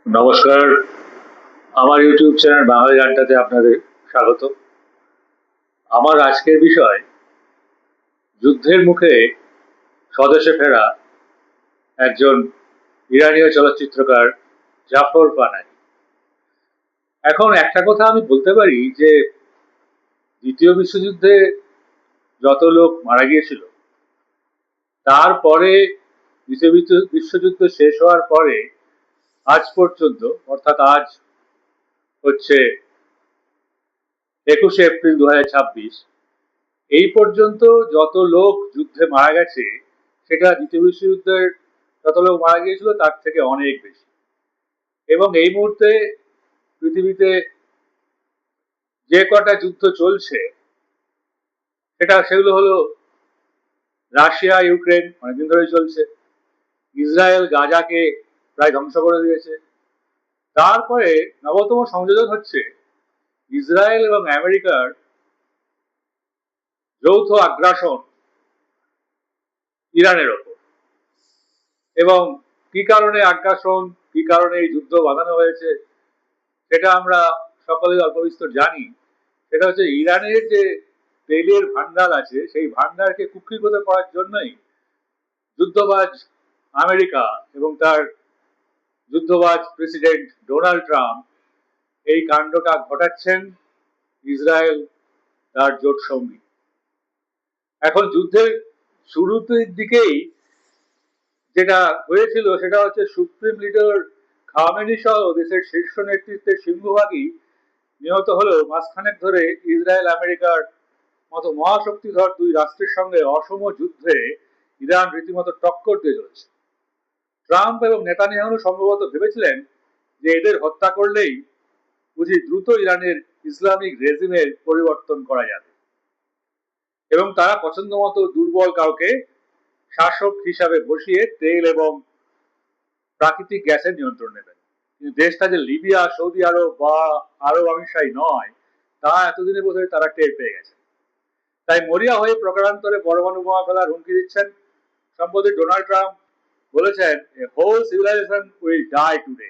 নমস্কার। আমার YouTube channel বাঙালি গানটাতে আপনাদের স্বাগত। আমার আজকের বিষয় যুদ্ধের মুখে স্বদেশে ফেরা একজন ইরানীয় চলচ্চিত্রকার জাফর পানাহি। এখন একটা কথা আমি বলতে পারি যে দ্বিতীয় বিশ্বযুদ্ধে যত লোক মারা গিয়েছিল, তারপরে দ্বিতীয় বিশ্বযুদ্ধ শেষ হওয়ার পরে আজ পর্যন্ত, অর্থাৎ আজ হচ্ছে 21শে এপ্রিল 2026, এই পর্যন্ত যত লোক যুদ্ধে মারা গেছে সেটা দ্বিতীয় বিশ্বযুদ্ধের যত লোক মারা গিয়েছিল তার থেকে অনেক বেশি। এবং এই মুহূর্তে পৃথিবীতে যে কটা যুদ্ধ চলছে সেগুলো হলো রাশিয়া ইউক্রেন, অনেকদিন ধরেই চলছে। ইসরায়েল গাজাকে প্রায় ধ্বংস করে দিয়েছে। তারপরে নবতম সংযোজন হচ্ছে ইসরায়েল এবং আমেরিকার যৌথ আগ্রাসন ইরানের ওপর। এবং কি কারণে আগ্রাসন, কি কারণে এই যুদ্ধ বাঁধানো হয়েছে সেটা আমরা সকলেই অল্প বিস্তর জানি। সেটা হচ্ছে ইরানের যে তেলের ভান্ডার আছে সেই ভান্ডারকে কুক্ষিগত করার জন্যই যুদ্ধবাজ আমেরিকা এবং তার যুদ্ধবাজ প্রেসিডেন্ট ডোনাল্ড ট্রাম্প এই কাণ্ডটা ঘটাচ্ছেন ইসরায়েল তার জোট সঙ্গী। এখন যুদ্ধের শুরুতের দিকেই যেটা হয়েছিল সেটা হচ্ছে সুপ্রিম লিডার খামেনি সহ দেশের শীর্ষ নেতৃত্বের সিংহভাগই নিহত হলেও মাসখানেক ধরে ইসরায়েল আমেরিকার মতো মহাশক্তিধর দুই রাষ্ট্রের সঙ্গে অসম যুদ্ধে ইরান রীতিমতো টক্কর দিয়ে চলেছে। ট্রাম্প এবং নেতানিয়াহু সম্ভবত ভেবেছিলেন যে এদের হত্যা করলেই বুঝি দ্রুত ইরানের ইসলামিক রেজিমের পরিবর্তন করা যাবে এবং তারা পছন্দ মতো দুর্বল কাউকে শাসক হিসাবে বসিয়ে তেল এবং প্রাকৃতিক গ্যাসের নিয়ন্ত্রণ নেবেন। কিন্তু দেশটা যে লিবিয়া, সৌদি আরব বা আরব আমিরশাহী নয় তা এতদিনে বোধহয় তারা টের পেয়ে গেছে। তাই মরিয়া হয়ে প্রকারান্তরে পরমাণু বোমা ফেলার হুমকি দিচ্ছেন। সম্প্রতি ডোনাল্ড ট্রাম্প বলেছেন whole civilization will die today.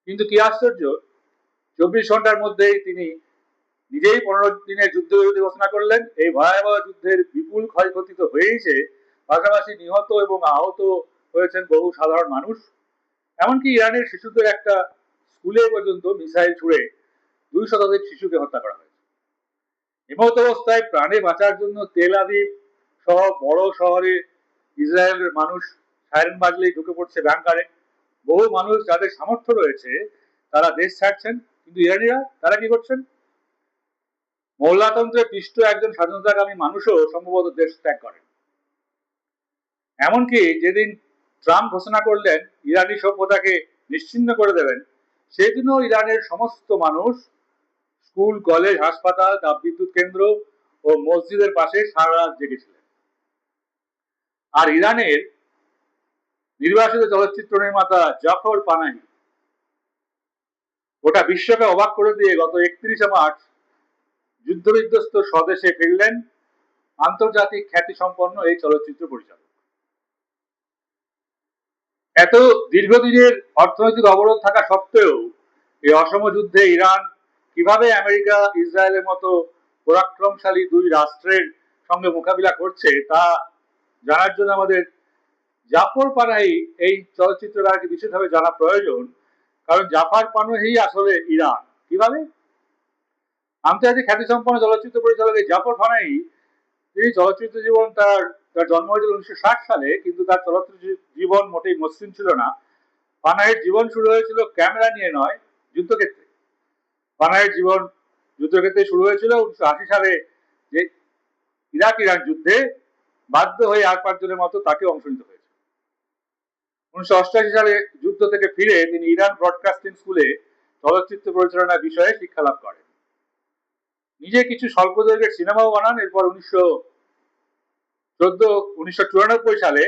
কিন্তু কি আশ্চর্য, 24 ঘন্টার মধ্যেই তিনি নিজেই 15 দিনের যুদ্ধবিরতি ঘোষণা করলেন। এই ভয়াবহ যুদ্ধের বিপুল ক্ষয়ক্ষতি তো হয়েইছে, পাশাপাশি নিহত এবং আহত হয়েছেন বহু সাধারণ মানুষ। এমনকি ইরানের শিশুদের একটা স্কুলে পর্যন্ত মিসাইল ছুড়ে 200 শিশুকে হত্যা করা হয়েছে। এমত অবস্থায় প্রাণে বাঁচার জন্য তেল আবিব সহ বড় শহরে ইসরায়েলের মানুষ সাইরেন বাজলেই ঢুকে পড়ছে ব্যাংকারে। বহু মানুষ যাদের সামর্থ্য রয়েছে তারা দেশ ছাড়ছেন, কিন্তু ইরানিরা তারা কি করছেন? মোল্লাতন্ত্রে পিষ্ট একজন স্বাধীনতাকামী মানুষও সম্ভবত দেশ ত্যাগ করেন। এমনকি যেদিন ট্রাম্প ঘোষণা করলেন ইরানি সভ্যতাকে নিশ্চিহ্ন করে দেবেন, সেদিনও ইরানের সমস্ত মানুষ স্কুল, কলেজ, হাসপাতাল, তাপবিদ্যুৎ কেন্দ্র ও মসজিদের পাশে সারা রাত জেগেছিলেন। আর ইরানের নির্বাসিত চলচ্চিত্র নির্মাতা জাফর পানাহি গোটা বিশ্বকে অবাক করে দিয়ে গত 31শে মার্চ যুদ্ধবিধ্বস্ত স্বদেশে ফিরলেন আন্তর্জাতিক খ্যাতিসম্পন্ন এই চলচ্চিত্র পরিচালক। এত দীর্ঘদিনের অর্থনৈতিক অবরোধ থাকা সত্ত্বেও এই অসম যুদ্ধে ইরান কিভাবে আমেরিকা, ইসরায়েলের মতো পরাক্রমশালী দুই রাষ্ট্রের সঙ্গে মোকাবিলা করছে তা জানার জন্য আমাদের জাফর পানাহি এই চলচ্চিত্রকারকে বিশেষভাবে জানা প্রয়োজন। কারণ জাফর পানাহি আসলে ইরান কিভাবে। আন্তর্জাতিক খ্যাতিসম্পন্ন চলচ্চিত্র পরিচালক এই জাফর পানাহি, তিনি চলচ্চিত্র জীবন তার তার জন্ম হয়েছিল 1960 সালে, কিন্তু তার চলচ্চিত্র জীবন মোটেই মসৃণ ছিল না। পানাহির জীবন শুরু হয়েছিল ক্যামেরা নিয়ে নয়, যুদ্ধক্ষেত্রে। পানাহির জীবন যুদ্ধক্ষেত্রে শুরু হয়েছিল 1980 সালে, যে ইরাক ইরান যুদ্ধে বাধ্য হয়ে আর 5 জনের মতো তাকে অংশ নিতে হয়েছে। 1988 সালে যুদ্ধ থেকে ফিরে তিনি ইরান ব্রডকাস্টিং স্কুলে চলচ্চিত্র পরিচালনার বিষয়ে শিক্ষা লাভ করেন। নিজে কিছু স্বল্প দৈর্ঘ্যের সিনেমাও বানান। এরপর 1994 সালে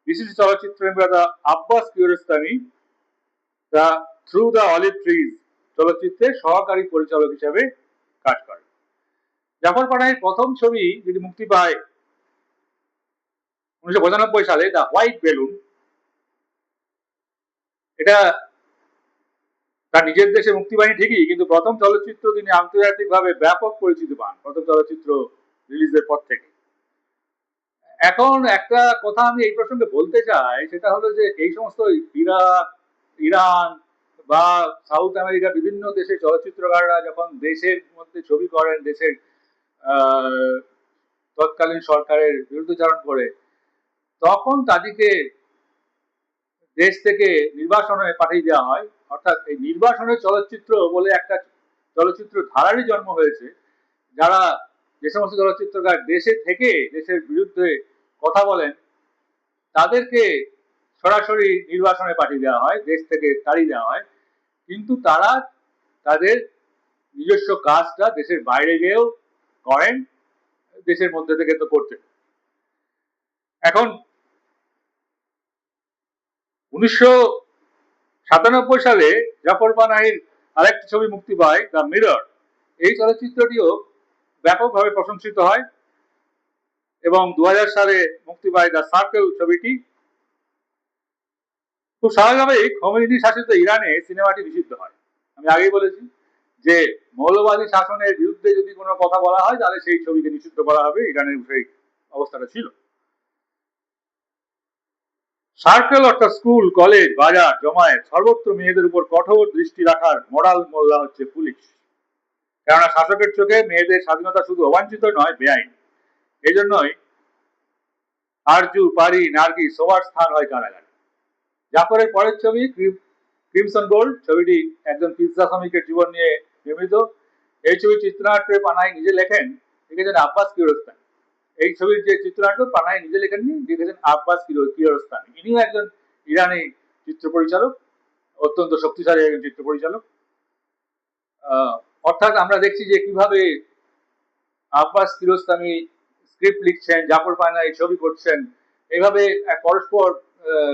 বিশিষ্ট চলচ্চিত্র নির্মাতা Abbas Kiarostami the through the olive trees চলচ্চিত্রে সহকারী পরিচালক হিসেবে কাজ করেন। জাফর পানাহির প্রথম ছবি যেটি মুক্তি পায় 1995 সালে, দ্য হোয়াইট বেলুন, এটা তার নিজের দেশে মুক্তি পায়নি ঠিকই, কিন্তু প্রথম চলচ্চিত্র তিনি আন্তর্জাতিকভাবে ব্যাপক পরিচিতি পান প্রথম চলচ্চিত্র রিলিজের পর থেকে। এখন একটা কথা আমি এই প্রসঙ্গে বলতে চাই, সেটা হলো যে এই সমস্ত ইরাক, ইরান বা সাউথ আমেরিকার বিভিন্ন দেশের চলচ্চিত্রকাররা যখন দেশের মধ্যে ছবি করেন, দেশের তৎকালীন সরকারের বিরুদ্ধচারণ করে, তখন তাদেরকে দেশ থেকে নির্বাসনে পাঠিয়ে দেওয়া হয়। অর্থাৎ এই নির্বাসনের চলচ্চিত্র বলে একটা চলচ্চিত্র ধারারই জন্ম হয়েছে, যারা যে সমস্ত চলচ্চিত্রকার দেশে থেকে দেশের বিরুদ্ধে কথা বলেন তাদেরকে সরাসরি নির্বাসনে পাঠিয়ে দেওয়া হয়, দেশ থেকে তাড়িয়ে দেওয়া হয়, কিন্তু তারা তাদের নিজস্ব কাজটা দেশের বাইরে গিয়েও করেন, দেশের মধ্যে থেকে তো করতেন। এখন 1997 সালে জাফর পানাহির আরেকটি ছবি মুক্তি পায়, দ্য মিরর। এই চলচ্চিত্রটিও ব্যাপকভাবে প্রশংসিত হয় এবং 2000 সালে মুক্তি পায় দ্য সার্কেল ছবিটি। খুব স্বাভাবিকভাবেই খোমেনি শাসিত ইরানে সিনেমাটি নিষিদ্ধ হয়। আমি আগেই বলেছি যে মৌলবাদী শাসনের বিরুদ্ধে যদি কোনো কথা বলা হয় তাহলে সেই ছবিকে নিষিদ্ধ করা হবে, ইরানের সেই অবস্থাটা ছিল। সার্কেল অর্থাৎ স্কুল, কলেজ, বাজার, জমায়েত, সর্বত্র মেয়েদের উপর কঠোর দৃষ্টি রাখার মরাল মোল্লা হচ্ছে পুলিশ। কেননা শাসকের চোখে মেয়েদের স্বাধীনতা শুধু অবাঞ্ছিত নয়, বেআইন। এই জন্যই আরজু, পারি, নার্গি সবার স্থান হয় কারাগারে। জাফরের পরের ছবি ক্রিমসন গোল্ড। ছবিটি একজন পিৎজা শ্রমিকের জীবন নিয়ে নির্মিত। এই ছবির চিত্রনাট্যে পানাহি নিজে লিখেছেন আব্বাস কিয়ারোস্তামি। এই ছবির যে চিত্রনাট্য পানাহি নিজে লেখেননি, লিখেছেন আব্বাস কিয়ারোস্তামি। ইনিও একজন ইরানি চিত্র পরিচালক, অত্যন্ত শক্তিশালী একজন চিত্র পরিচালক। অর্থাৎ আমরা দেখছি যে কিভাবে আব্বাস কিয়ারোস্তামি স্ক্রিপ্ট লিখছেন, জাফর পানাহি ছবি করছেন, এইভাবে পরস্পর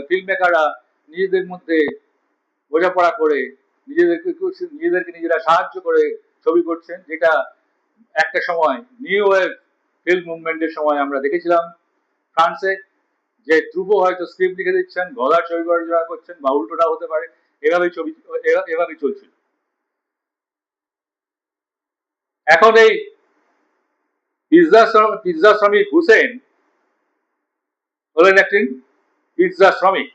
ফিল্ম মেকাররা নিজেদের মধ্যে বোঝাপড়া করে নিজেদেরকে নিজেরা সাহায্য করে ছবি করছেন, যেটা একটা সময় নিউ ওয়েভ ফিল্ম মুভমেন্টের সময় আমরা দেখেছিলাম ফ্রান্সে, যে ধ্রুব হয়তো স্ক্রিপ্ট লিখে দিচ্ছেন, গলার ছবি পরিচালনা করছেন, বা উল্টোটা হতে পারে, এভাবেই ছবি এভাবেই চলছিল। এখন এই পিৎজা শ্রমিক হুসেন হলেন একজন পিৎজা শ্রমিক।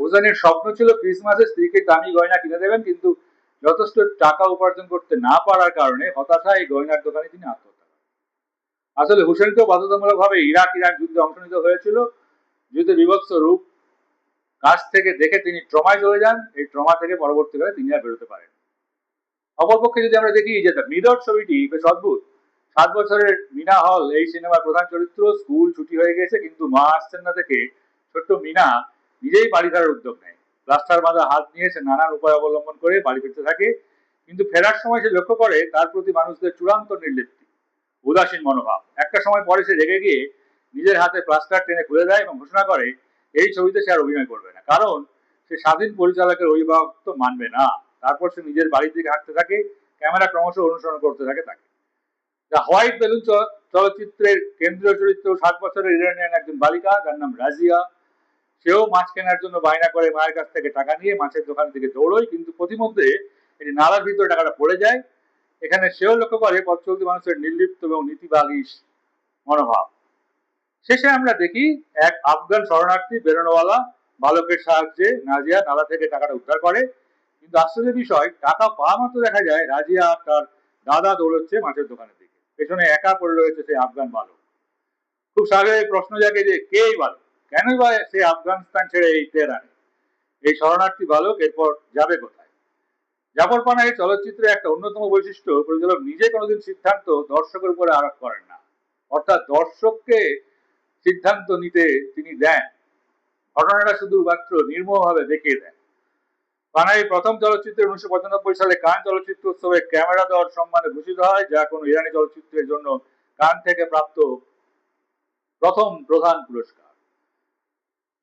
হুসেনের স্বপ্ন ছিল ক্রিসমাসে স্ত্রীকে দামি গয়না কিনে দেবেন, কিন্তু যথেষ্ট টাকা উপার্জন করতে না পারার কারণে হতাশায় এই গয়নার দোকানে তিনি আত্মহত্যা করেন। আসলে হুসেনকেও বাধ্যতামূলকভাবে ইরাক ইরান যুদ্ধে অংশ নিতে হয়েছিল। যুদ্ধে বিভৎস রূপ কাছ থেকে দেখে তিনি ট্রমায় চলে যান। এই ট্রমা থেকে পরবর্তীকালে তিনি আর বেরোতে পারেন। অপরপক্ষে যদি আমরা দেখি যে মিরর ছবিটি বেশ অদ্ভুত। 7 বছরের মিনা হল এই সিনেমার প্রধান চরিত্র। স্কুল ছুটি হয়ে গেছে, কিন্তু মা আসছেন না দেখে ছোট্ট মিনা নিজেই বাড়ি ফেরার উদ্যোগ নেয়। প্লাস্টার বাঁধা হাত নিয়ে সে নানান উপায় অবলম্বন করে বাড়ি ফিরতে থাকে, কিন্তু ফেরার সময় সে লক্ষ্য করে তার প্রতি মানুষদের চূড়ান্ত নির্লিপ্তি, উদাসীন মনোভাব। একটা সময় পরে সে রেগে গিয়ে নিজের হাতে প্লাস্টার টেনে খুলে দেয় এবং ঘোষণা করে এই ছবিতে সে আর অভিনয় করবে না, কারণ সে স্বাধীন পরিচালকের অভিভাবক মানবে না। তারপর সে নিজের বাড়ির দিকে হাঁটতে থাকে, ক্যামেরা ক্রমশ অনুসরণ করতে থাকে তাকে। দ্য হোয়াইট বেলুন চলচ্চিত্রের কেন্দ্রীয় চরিত্র 7 বছরের ইরানিয়ান একজন বালিকা, যার নাম রাজিয়া। সেও মাছ কেনার জন্য বায়না করে মায়ের কাছ থেকে টাকা নিয়ে মাছের দোকানের দিকে দৌড়য়, কিন্তু প্রতিমধ্যে এটি নালার ভিতরে টাকাটা পড়ে যায়। এখানে সেও লক্ষ্য করে পথ চলতি মানুষের নির্লিপ্ত এবং নীতিবাগীশ মনোভাব। শেষে আমরা দেখি এক আফগান শরণার্থী বেরোনোওয়ালা বালকের সাহায্যে নাজিয়া নালা থেকে টাকাটা উদ্ধার করে, কিন্তু আশ্চর্যের বিষয়, টাকা পাওয়া মাত্র দেখা যায় রাজিয়া আর তার দাদা দৌড়চ্ছে মাছের দোকানের দিকে, পেছনে একা পড়ে রয়েছে সেই আফগান বালক। খুব স্বাভাবিক প্রশ্ন জাগে যে কে এই বালক, কেনই বা সে আফগানিস্তান ছেড়ে এই তেহরানে? এই শরণার্থী বালক এরপর যাবে কোথায়? জাফর পানাহির চলচ্চিত্রে একটা অন্যতম বৈশিষ্ট্য, পরিচালক নিজে কোনোদিন সিদ্ধান্ত দর্শকের উপরে আরোপ করেন না। অর্থাৎ দর্শককে সিদ্ধান্ত নিতে তিনি দেন, ঘটনাটা শুধুমাত্র নির্মমভাবে দেখিয়ে দেন। পানাহি প্রথম চলচ্চিত্রে 1995 সালে কান চলচ্চিত্র উৎসবে ক্যামেরা দেওয়ার সম্মানে ভূষিত হয়, যা কোনো ইরানি চলচ্চিত্রের জন্য কান থেকে প্রাপ্ত প্রথম প্রধান পুরস্কার।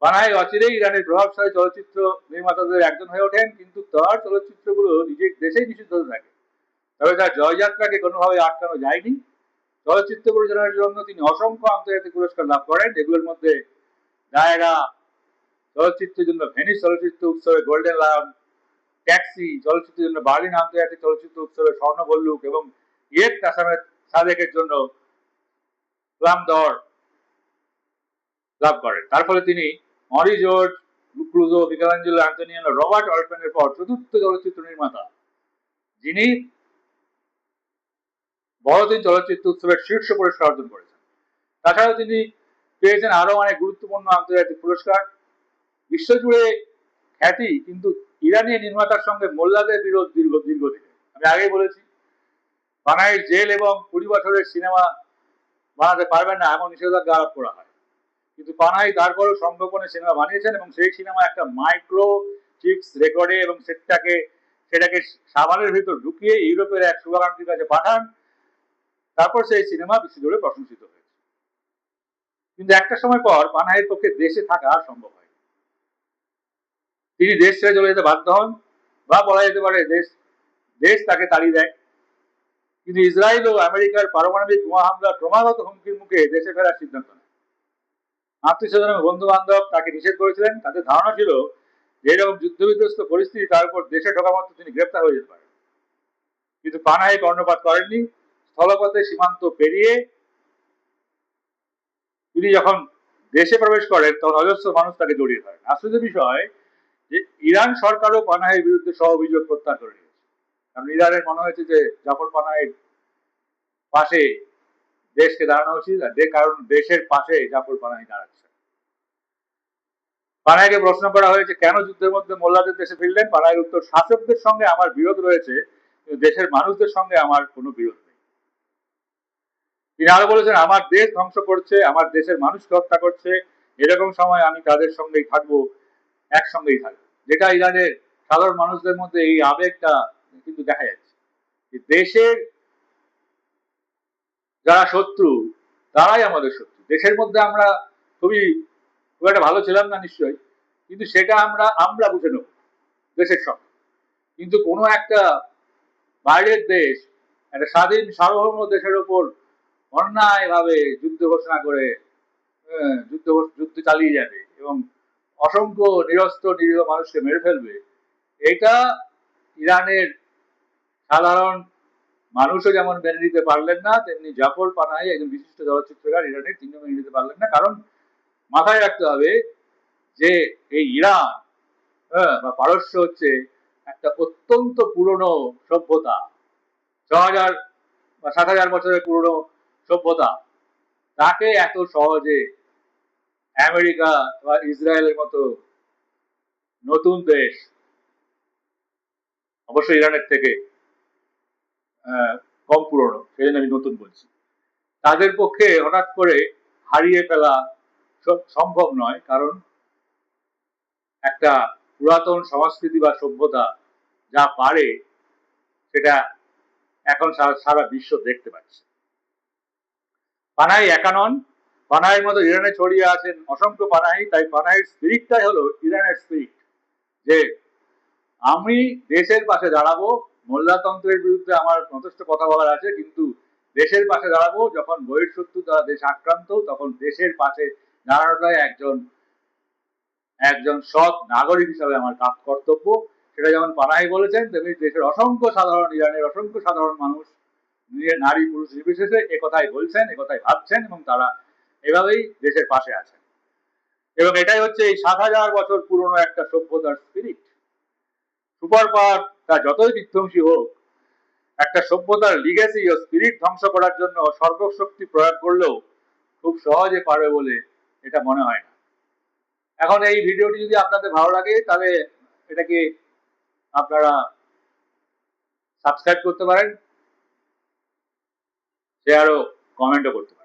পানাহি অচিরেই ইরানের প্রভাবশালী চলচ্চিত্র নির্মাতাদের একজন হয়ে ওঠেন, কিন্তু তার চলচ্চিত্রগুলো নিজের দেশেই নিষিদ্ধ হতে থাকে। তবে তার জয়যাত্রাকে কোনোভাবে আটকানো যায়নি। চলচ্চিত্র পরিচালনার জন্য তিনি অসংখ্য আন্তর্জাতিক পুরস্কার লাভ করেন, যেগুলোর মধ্যে দায়রা, চলচ্চিত্রের জন্য ভেনিস চলচ্চিত্র উৎসবে গোল্ডেন লায়ন, ট্যাক্সি চলচ্চিত্রের জন্য বার্লিন আন্তর্জাতিক চলচ্চিত্র উৎসবের স্বর্ণ ভল্লুক এবং ইয়েত আসামের সাদেকের জন্য প্লাম দর লাভ করেন। তার ফলে তিনি অরি জর্জ, ক্লুজো, মিকেলাঞ্জেলো অ্যান্টোনিয়ানো, রবার্ট অল্টম্যানের পর চতুর্থ চলচ্চিত্র নির্মাতা যিনি বড়দিন চলচ্চিত্র উৎসবের শীর্ষ পুরস্কার অর্জন করেছেন। তাছাড়াও তিনি পেয়েছেন আরো অনেক গুরুত্বপূর্ণ আন্তর্জাতিক পুরস্কার। বিশ্বজুড়ে খ্যাতি কিন্তু ইরানি নির্মাতার সঙ্গে মোল্লাদের বিরোধ দীর্ঘদিনের। আমি আগেই বলেছি, পানাহির জেল এবং 20 বছরের সিনেমা বানাতে পারবেন না এমন নিষেধাজ্ঞা আরোপ করা হয়। কিন্তু পানাহি তারপরও সংগোপনে সিনেমা বানিয়েছেন এবং সেই সিনেমা একটা মাইক্রো চিপস রেকর্ডে এবং সেটাকে সাবানের ভিতর ঢুকিয়ে ইউরোপের এক শুভাকাঙ্ক্ষীর কাছে পাঠান। তারপর সেই সিনেমা বিশ্বজুড়ে প্রশংসিত হয়েছে। কিন্তু একটা সময় পর পানাহির পক্ষে দেশে থাকা আর সম্ভব হয়। তিনি দেশ ছেড়ে চলে যেতে বাধ্য হন, বা বলা যেতে পারে দেশ তাকে তাড়িয়ে দেয়। কিন্তু ইসরায়েল ও আমেরিকার পারমাণবিক বোমা হামলার ক্রমাগত হুমকির মুখে দেশে ফেরার সিদ্ধান্ত নেয়। আত্মীয় স্বজন এবং বন্ধু বান্ধব তাকে নিষেধ করেছিলেন। তাদের ধারণা ছিল যে এরকম যুদ্ধবিধ্বস্ত পরিস্থিতি তার উপর দেশে ঢোকা মাত্র তিনি গ্রেপ্তার হয়ে যেতে পারেন। কিন্তু পানাহি কর্ণপাত করেননি। স্থলপথে সীমান্ত পেরিয়ে তিনি যখন দেশে প্রবেশ করেন তখন অজস্র মানুষ তাকে জড়িয়ে ধরেন। আশ্চর্যের বিষয় যে ইরান সরকারও পানাহির বিরুদ্ধে সহ অভিযোগ প্রত্যাহার করে নিয়েছে। কারণ ইরানের মনে হয়েছে যে জাফর পানাহির পাশে দেশকে দাঁড়ানো উচিত, কারণ দেশের পাশে জাফর পানাহি দাঁড়াচ্ছে। পানাহিকে প্রশ্ন করা হয়েছে কেন যুদ্ধের মধ্যে মোল্লাদের দেশে ফিরলেন। পানাহির উত্তর, শাসকদের সঙ্গে আমার বিরোধ রয়েছে, কিন্তু দেশের মানুষদের সঙ্গে আমার কোনো বিরোধ নেই। তিনি আরো বলেছেন, আমার দেশ ধ্বংস করছে, আমার দেশের মানুষকে হত্যা করছে, এরকম সময় আমি তাদের সঙ্গেই থাকবো, একসঙ্গেই থাকবো। যেটা ইরানের সাধারণ মানুষদের মধ্যে এই আবেগটা কিন্তু দেখা যাচ্ছে। দেশের যারা শত্রু তারাই আমাদের শত্রু। দেশের মধ্যে আমরা খুব একটা ভালো ছিলাম না নিশ্চয়ই, কিন্তু সেটা আমরা বুঝে নেব দেশের সঙ্গে। কিন্তু কোনো একটা বাইরের দেশ একটা স্বাধীন সার্বভৌম দেশের উপর অন্যায় ভাবে যুদ্ধ ঘোষণা করে যুদ্ধ চালিয়ে যাবে এবং অসংখ্য নিরস্ত্র নিরীহ মানুষকে মেরে ফেলবে, এটা ইরানের সাধারণ মানুষও যেমন মেনে নিতে পারলেন না, তেমনি জাফর পানাহি একজন বিশিষ্ট চলচ্চিত্রকার ইরানের, তিনিও মেনে নিতে পারলেন না। কারণ মাথায় রাখতে হবে যে এই ইরান বা পারস্য হচ্ছে একটা অত্যন্ত পুরনো সভ্যতা, 6000 বা 7000 বছরের পুরনো সভ্যতা। তাকে এত সহজে আমেরিকা বা ইসরায়েলের মতো নতুন দেশ, অবশ্যই ইরানের থেকে কম পুরনো, সেই জন্য আমি নতুন বলছি, তাদের পক্ষে হঠাৎ করে হারিয়ে ফেলা সম্ভব নয়। কারণ একটা পুরাতন সংস্কৃতি বা সভ্যতা যা পারে সেটা এখন সারা বিশ্ব দেখতে পাচ্ছে। পানাহি একা নন, পানাহির মতো ইরানে ছড়িয়ে আছেন অসংখ্য পানাহি। তাই পানাহির স্পিরিটটাই হলো ইরানের স্পিরিট, যে আমি দেশের পাশে দাঁড়াবো, মোল্লাতন্ত্রের বিরুদ্ধে আমার যথেষ্ট কথা বলার আছে, কিন্তু দেশের পাশে দাঁড়াবো। যখন বহিঃশত্রু দ্বারা দেশ আক্রান্ত, তখন দেশের পাশে দাঁড়ানোটাই একজন সৎ নাগরিক হিসাবে আমার কর্তব্য। সেটা যেমন পানাহি বলেছেন, তেমনি দেশের ইরানের অসংখ্য সাধারণ মানুষ, নারী পুরুষ নির্বিশেষে একথাই বলছেন, একথাই ভাবছেন, এবং তারা এভাবেই দেশের পাশে আছেন। এবং এটাই হচ্ছে এই 7000 বছর পুরনো একটা সভ্যতার স্পিরিট। সুপার পাওয়ার তা যতই বিধ্বংসী হোক, একটা সভ্যতার লিগেসি ও স্পিরিট ধ্বংস করার জন্য সর্বশক্তি প্রয়োগ করলেও খুব সহজে পারবে বলে এটা মনে হয় না। এখন এই ভিডিওটি যদি আপনাদের ভালো লাগে, তাহলে এটাকে আপনারা সাবস্ক্রাইব করতে পারেন, শেয়ার ও কমেন্টও করতে পারেন।